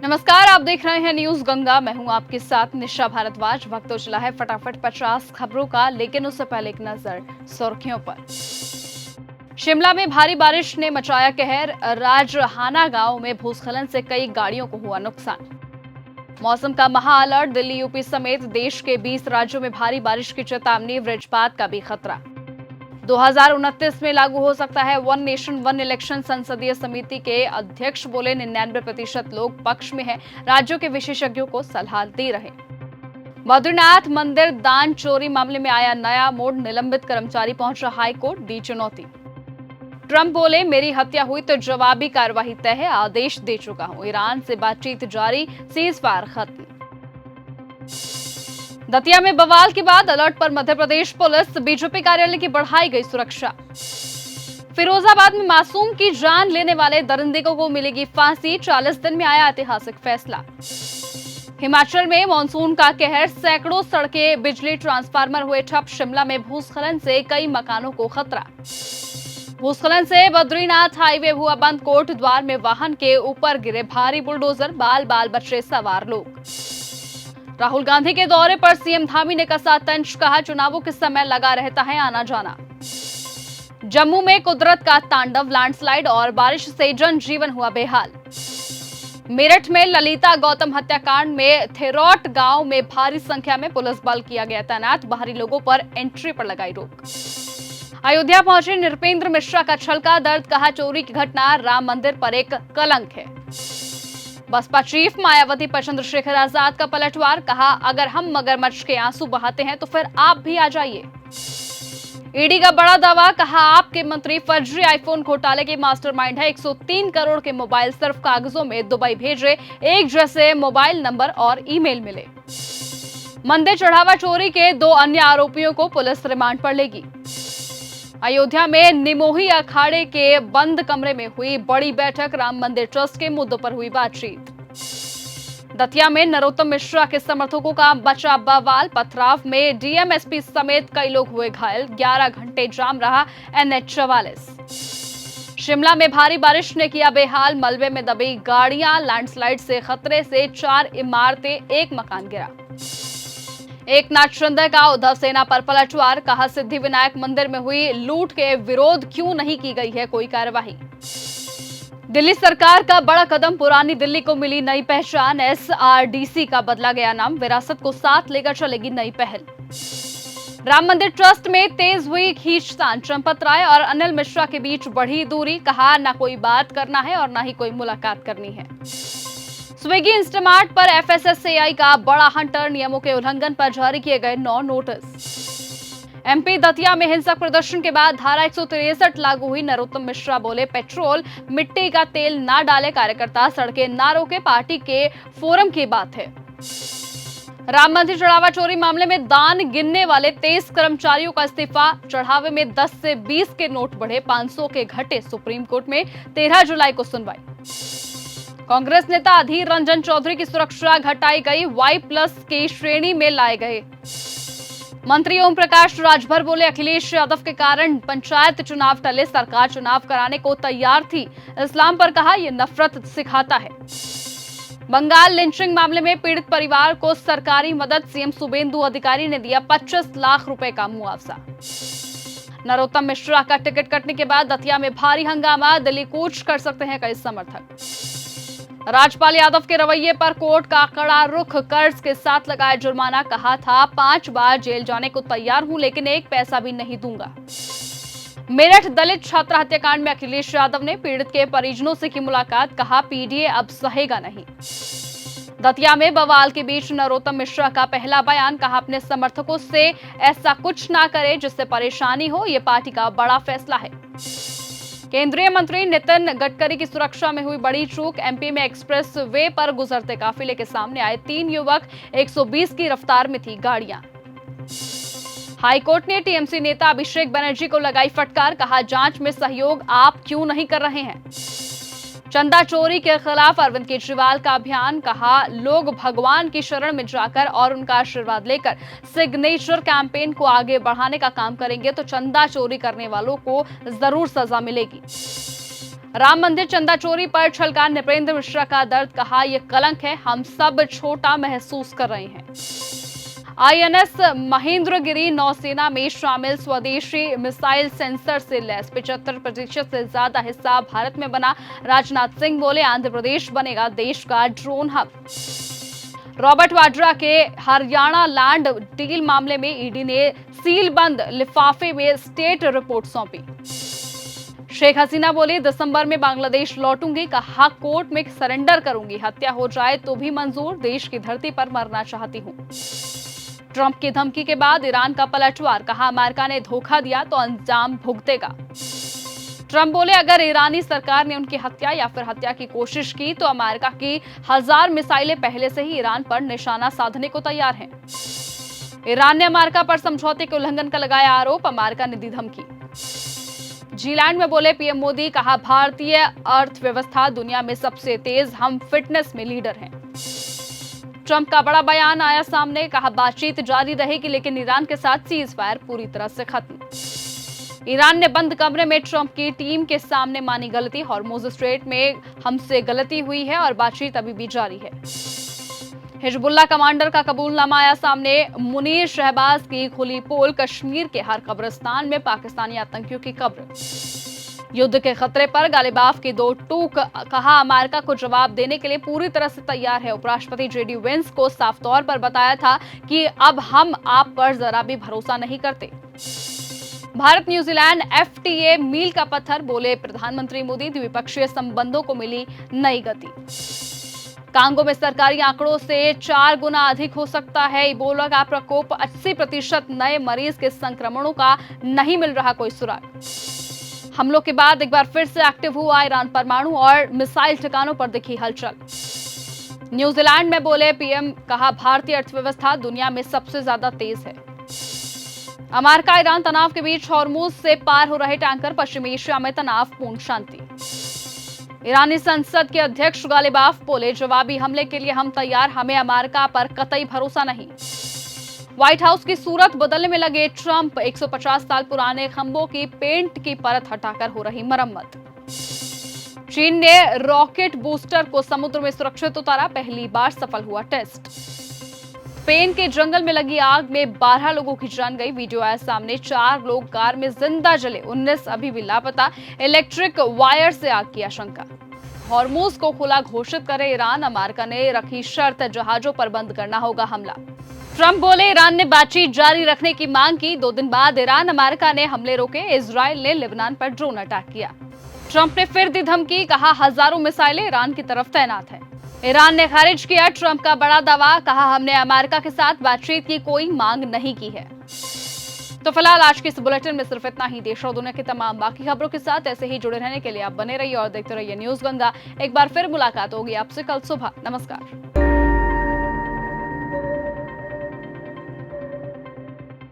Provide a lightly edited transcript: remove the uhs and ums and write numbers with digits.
नमस्कार, आप देख रहे हैं न्यूज गंगा। मैं हूं आपके साथ निशा भारद्वाज। वक्त तो चला है फटाफट 50 खबरों का, लेकिन उससे पहले एक नजर सुर्खियों पर। शिमला में भारी बारिश ने मचाया कहर। राजहाना गांव में भूस्खलन से कई गाड़ियों को हुआ नुकसान। मौसम का महा अलर्ट। दिल्ली, यूपी समेत देश के 20 राज्यों में भारी बारिश की चेतावनी। वज्रपात का भी खतरा। 2029 में लागू हो सकता है वन नेशन वन इलेक्शन। संसदीय समिति के अध्यक्ष बोले 99% लोग पक्ष में हैं। राज्यों के विशेषज्ञों को सलाह दे रहे। बद्रीनाथ मंदिर दान चोरी मामले में आया नया मोड़। निलंबित कर्मचारी पहुंचा हाईकोर्ट, दी चुनौती। ट्रंप बोले मेरी हत्या हुई तो जवाबी कार्रवाई तय है, आदेश दे चुका हूं। ईरान से बातचीत जारी, सीजफायर खत्म। दतिया में बवाल के बाद अलर्ट पर मध्य प्रदेश पुलिस। बीजेपी कार्यालय की बढ़ाई गई सुरक्षा। फिरोजाबाद में मासूम की जान लेने वाले दरिंदे को मिलेगी फांसी। 40 दिन में आया ऐतिहासिक फैसला। हिमाचल में मानसून का कहर। सैकड़ों सड़कें, बिजली ट्रांसफार्मर हुए ठप। शिमला में भूस्खलन से कई मकानों को खतरा। भूस्खलन से बद्रीनाथ हाईवे हुआ बंद। कोट द्वार में वाहन के ऊपर गिरे भारी बुलडोजर। बाल बाल बचे सवार लोग। राहुल गांधी के दौरे पर सीएम धामी ने कसा तंज। कहा चुनावों के समय लगा रहता है आना जाना। जम्मू में कुदरत का तांडव। लैंडस्लाइड और बारिश से जनजीवन हुआ बेहाल। मेरठ में ललिता गौतम हत्याकांड में थेरौट गांव में भारी संख्या में पुलिस बल किया गया तैनात। बाहरी लोगों पर एंट्री पर लगाई रोक। अयोध्या पहुंचे नृपेंद्र मिश्रा का छलका दर्द। कहा चोरी की घटना राम मंदिर पर एक कलंक है। बसपा चीफ मायावती पर चंद्रशेखर आजाद का पलटवार। कहा अगर हम मगरमच्छ के आंसू बहाते हैं तो फिर आप भी आ जाइए। ईडी का बड़ा दावा। कहा आपके मंत्री फर्जी आईफोन घोटाले के मास्टरमाइंड है। 103 करोड़ के मोबाइल सिर्फ कागजों में दुबई भेजे। एक जैसे मोबाइल नंबर और ईमेल मिले। मंदिर चढ़ावा चोरी के 2 अन्य आरोपियों को पुलिस रिमांड पर लेगी। अयोध्या में निमोही अखाड़े के बंद कमरे में हुई बड़ी बैठक। राम मंदिर ट्रस्ट के मुद्दों पर हुई बातचीत। दतिया में नरोत्तम मिश्रा के समर्थकों का बचा बवाल। पथराव में डीएमएसपी समेत कई लोग हुए घायल। 11 घंटे जाम रहा NH-44। शिमला में भारी बारिश ने किया बेहाल। मलबे में दबी गाड़ियां। लैंडस्लाइड से खतरे से 4 इमारतें, 1 मकान गिरा। एकनाथ शिंदे का उद्धव सेना पर पलटवार। कहा सिद्धि विनायक मंदिर में हुई लूट के विरोध क्यों नहीं की गई है कोई कार्रवाई। दिल्ली सरकार का बड़ा कदम। पुरानी दिल्ली को मिली नई पहचान। SRDC का बदला गया नाम। विरासत को साथ लेकर चलेगी नई पहल। राम मंदिर ट्रस्ट में तेज हुई खींचतान। चंपत राय और अनिल मिश्रा के बीच बढ़ी दूरी। कहा ना कोई बात करना है और ना ही कोई मुलाकात करनी है। स्विगी इंस्टामार्ट पर FSSAI का बड़ा हंटर। नियमों के उल्लंघन पर जारी किए गए 9 नोटिस। MP दतिया में हिंसक प्रदर्शन के बाद धारा 163 लागू हुई। नरोत्तम मिश्रा बोले पेट्रोल मिट्टी का तेल ना डाले। कार्यकर्ता सड़कें ना रोके, पार्टी के फोरम की बात है। राम मंदिर चढ़ावा चोरी मामले में दान गिनने वाले 23 कर्मचारियों का इस्तीफा। चढ़ावे में 10 से 20 के नोट बढ़े, 500 के घटे। सुप्रीम कोर्ट में 13 जुलाई को सुनवाई। कांग्रेस नेता अधीर रंजन चौधरी की सुरक्षा घटाई गई। Y+ की श्रेणी में लाए गए। मंत्री ओम प्रकाश राजभर बोले अखिलेश यादव के कारण पंचायत चुनाव टले। सरकार चुनाव कराने को तैयार थी। इस्लाम पर कहा यह नफरत सिखाता है। बंगाल लिंचिंग मामले में पीड़ित परिवार को सरकारी मदद। सीएम शुभेंदु अधिकारी ने दिया 25 लाख रुपए का मुआवजा। नरोत्तम मिश्रा का टिकट कटने के बाद दतिया में भारी हंगामा। दिल्ली कूच कर सकते हैं कई समर्थक। राजपाल यादव के रवैये पर कोर्ट का कड़ा रुख। कर्ज के साथ लगाया जुर्माना। कहा था 5 बार जेल जाने को तैयार हूं, लेकिन 1 पैसा भी नहीं दूंगा। मेरठ दलित छात्रा हत्याकांड में अखिलेश यादव ने पीड़ित के परिजनों से की मुलाकात। कहा PDA अब सहेगा नहीं। दतिया में बवाल के बीच नरोत्तम मिश्रा का पहला बयान। कहा अपने समर्थकों से ऐसा कुछ ना करे जिससे परेशानी हो। यह पार्टी का बड़ा फैसला है। केंद्रीय मंत्री नितिन गडकरी की सुरक्षा में हुई बड़ी चूक। MP में एक्सप्रेस वे पर गुजरते काफिले के सामने आए 3 युवक। 120 की रफ्तार में थी गाड़ियां। हाईकोर्ट ने TMC नेता अभिषेक बनर्जी को लगाई फटकार। कहा जांच में सहयोग आप क्यों नहीं कर रहे हैं। चंदा चोरी के खिलाफ अरविंद केजरीवाल का अभियान। कहा लोग भगवान की शरण में जाकर और उनका आशीर्वाद लेकर सिग्नेचर कैंपेन को आगे बढ़ाने का काम करेंगे तो चंदा चोरी करने वालों को जरूर सजा मिलेगी। राम मंदिर चंदा चोरी पर छलका नृपेंद्र मिश्रा का दर्द, कहा यह कलंक है, हम सब छोटा महसूस कर रहे हैं। आईएनएस महेंद्रगिरी नौसेना में शामिल स्वदेशी मिसाइल सेंसर से लैस 75% से ज्यादा हिस्सा भारत में बना। राजनाथ सिंह बोले, आंध्र प्रदेश बनेगा देश का ड्रोन हब। रॉबर्ट वाड्रा के हरियाणा लैंड डील मामले में ईडी ने सीलबंद लिफाफे में स्टेट रिपोर्ट सौंपी। शेख हसीना बोली, दिसंबर में बांग्लादेश लौटूंगी, कहा कोर्ट में सरेंडर करूंगी, हत्या हो जाए तो भी मंजूर, देश की धरती पर मरना चाहती हूं। ट्रंप की धमकी के बाद ईरान का पलटवार, कहा अमेरिका ने धोखा दिया तो अंजाम भुगतेगा। ट्रंप बोले, अगर ईरानी सरकार ने उनकी हत्या या फिर हत्या की कोशिश की तो अमेरिका की 1000 मिसाइलें पहले से ही ईरान पर निशाना साधने को तैयार हैं। ईरान ने अमेरिका पर समझौते के उल्लंघन का लगाया आरोप, अमेरिका ने दी धमकी। जीलैंड में बोले पीएम मोदी, कहा भारतीय अर्थव्यवस्था दुनिया में सबसे तेज, हम फिटनेस में लीडर हैं। ट्रंप का बड़ा बयान आया सामने, कहा बातचीत जारी रहेगी लेकिन ईरान के साथ सीज फायर पूरी तरह से खत्म। ईरान ने बंद कमरे में ट्रंप की टीम के सामने मानी गलती, हॉर्मुज स्ट्रेट में हमसे गलती हुई है और बातचीत अभी भी जारी है। हिजबुल्लाह कमांडर का कबूलनामा आया सामने, मुनीर शहबाज की खुली पोल, कश्मीर के हर कब्रिस्तान में पाकिस्तानी आतंकियों की कब्र। युद्ध के खतरे पर गालिबाफ की दो टूक, कहा अमेरिका को जवाब देने के लिए पूरी तरह से तैयार है। उपराष्ट्रपति जेडी वेंस को साफ तौर पर बताया था कि अब हम आप पर जरा भी भरोसा नहीं करते। भारत न्यूजीलैंड एफटीए मील का पत्थर, बोले प्रधानमंत्री मोदी, द्विपक्षीय संबंधों को मिली नई गति। कांगो में सरकारी आंकड़ों से 4 गुना अधिक हो सकता है इबोला का प्रकोप, 80% नए मरीज के संक्रमणों का नहीं मिल रहा कोई सुराग। हमलों के बाद एक बार फिर से एक्टिव हुआ ईरान परमाणु और मिसाइल ठिकानों पर दिखी हलचल। न्यूजीलैंड में बोले पीएम, कहा भारतीय अर्थव्यवस्था दुनिया में सबसे ज्यादा तेज है। अमेरिका ईरान तनाव के बीच हॉर्मुज से पार हो रहे टैंकर, पश्चिमी एशिया में तनावपूर्ण शांति। ईरानी संसद के अध्यक्ष गालिबाफ बोले, जवाबी हमले के लिए हम तैयार, हमें अमेरिका पर कतई भरोसा नहीं। व्हाइट हाउस की सूरत बदलने में लगे ट्रंप, 150 साल पुराने खंभों की पेंट की परत हटाकर हो रही मरम्मत। चीन ने रॉकेट बूस्टर को समुद्र में सुरक्षित उतारा, पहली बार सफल हुआ टेस्ट। स्पेन के जंगल में लगी आग में 12 लोगों की जान गई, वीडियो आया सामने, 4 लोग कार में जिंदा जले, 19 अभी भी लापता, इलेक्ट्रिक वायर से आग की आशंका। हॉर्मुज को खुला घोषित करे ईरान, अमेरिका ने रखी शर्त, जहाजों पर बंद करना होगा हमला। ट्रंप बोले, ईरान ने बातचीत जारी रखने की मांग की, 2 दिन बाद ईरान अमेरिका ने हमले रोके, इजराइल ने लेबनान पर ड्रोन अटैक किया। ट्रंप ने फिर दी धमकी, कहा हजारों मिसाइलें ईरान की तरफ तैनात है। ईरान ने खारिज किया ट्रंप का बड़ा दावा, कहा हमने अमेरिका के साथ बातचीत की कोई मांग नहीं की है। तो फिलहाल आज की इस बुलेटिन में सिर्फ इतना ही। देश और दुनिया की तमाम बाकी खबरों के साथ ऐसे ही जुड़े रहने के लिए आप बने रहिए और देखते रहिए न्यूज गंगा। एक बार फिर मुलाकात होगी आपसे कल सुबह। नमस्कार।